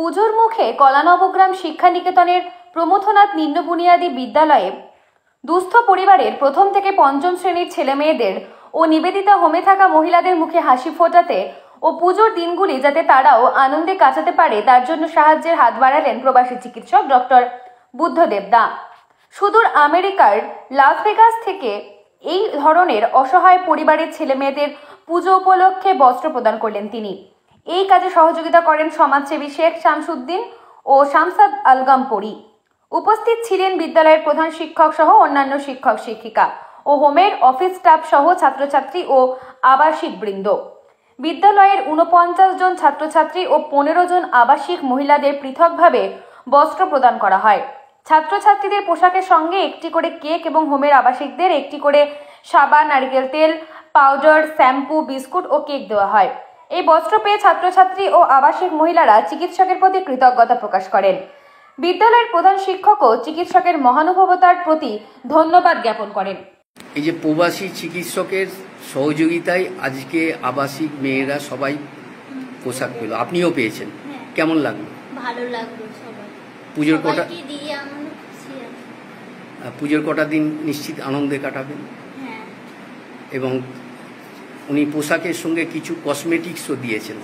পুজোর মুখে কলানবগ্রাম শিক্ষা নিকেতনের প্রমথনাথ নিম্ন বুনিয়াদী বিদ্যালয়ে দুস্থ পরিবারের প্রথম থেকে পঞ্চম শ্রেণীর ছেলে মেয়েদের ও নিবেদিতা হোমে থাকা মহিলাদের মুখে হাসি ফোটাতে ও পুজোর দিনগুলি যাতে তারাও আনন্দে কাটাতে পারে তার জন্য সাহায্যের হাত বাড়ালেন প্রবাসী চিকিৎসক ডক্টর বুদ্ধদেব দা। সুদূর আমেরিকার লাস ভেগাস থেকে এই ধরনের অসহায় পরিবারের ছেলে মেয়েদের পুজো উপলক্ষে বস্ত্র প্রদান করলেন তিনি। এই কাজে সহযোগিতা করেন সমাজসেবী শেখ শামসুদ্দিন ও শামসাদ আলগামপরি। উপস্থিত ছিলেন বিদ্যালয়ের প্রধান শিক্ষক সহ অন্যান্য শিক্ষক শিক্ষিকা ও হোমের অফিস স্টাফ সহ ছাত্রছাত্রী ও আবাসিক বৃন্দ। বিদ্যালয়ের ৪৯ জন ছাত্রছাত্রী ও ১৫ জন আবাসিক মহিলাদের পৃথকভাবে বস্ত্র প্রদান করা হয়। ছাত্রছাত্রীদের পোশাকের সঙ্গে একটি করে কেক এবং হোমের আবাসিকদের একটি করে সাবান, নারকেল তেল, পাউডার, শ্যাম্পু, বিস্কুট ও কেক দেওয়া হয়। এই বস্ত্র পেয়ে ছাত্রছাত্রী ও আবাসিক মহিলারা চিকিৎসকের প্রতি কৃতজ্ঞতা প্রকাশ করেন। বিদ্যালয়ের প্রধান শিক্ষকও চিকিৎসকের মহানুভবতার প্রতি ধন্যবাদ জ্ঞাপন করেন। এই যে প্রবাসী চিকিৎসকের সহযোগিতায় আজকে আবাসিক মেয়েরা সবাই পোশাক পেল, আপনিও পেয়েছেন, কেমন লাগলো? ভালো লাগলো। সবাই পুজোর কটা পুজোর কটা দিন নিশ্চিত আনন্দে কাটাবেন। এবং উনি পোশাকের সঙ্গে কিছু কসমেটিক্সও দিয়েছেন,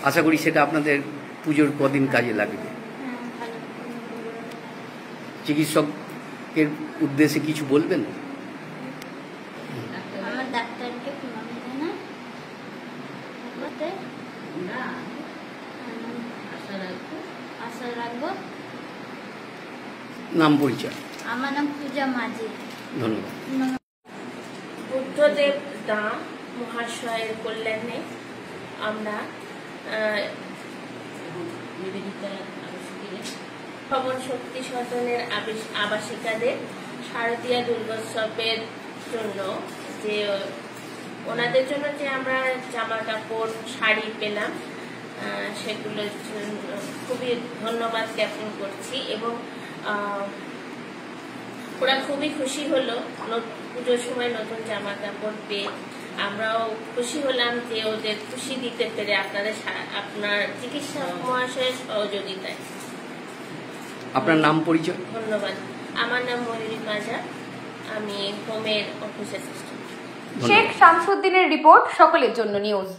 আশা করি সেটা আপনাদের পুজোর কদিন কাজে লাগবে। চিকিৎসকের উদ্দেশ্যে কিছু বলবেন? আমার ডাক্তারকে আশা রাখবো। নাম পরিচয়? আমার নাম পূজা মাঝি। ধন্যবাদ। বুদ্ধদেব দা মহাশয়ের কল্যাণে আমরা ভবন শক্তি সদনের আবাসিকাদের শারদীয়া দুর্গোৎসবের জন্য যে ওনাদের জন্য যে আমরা জামা কাপড় শাড়ি পেলাম সেগুলোর জন্য খুবই ধন্যবাদ জ্ঞাপন করছি। এবং ওরা খুবই খুশি হলো পুজোর সময় নতুন জামা কাপড় পেয়ে। আমরাও খুশি হলাম যে ওদের খুশি দিতে পেরে আপনার চিকিৎসা মহাশয়ের সহযোগিতায়। আপনার নাম পরিচয়? ধন্যবাদ। আমার নাম ময়ূরী মাজা, আমি হোমের অফিস অ্যাসিস্ট্যান্ট। শেখ শামসুদ্দিনের রিপোর্ট, সকলের জন্য নিউজ।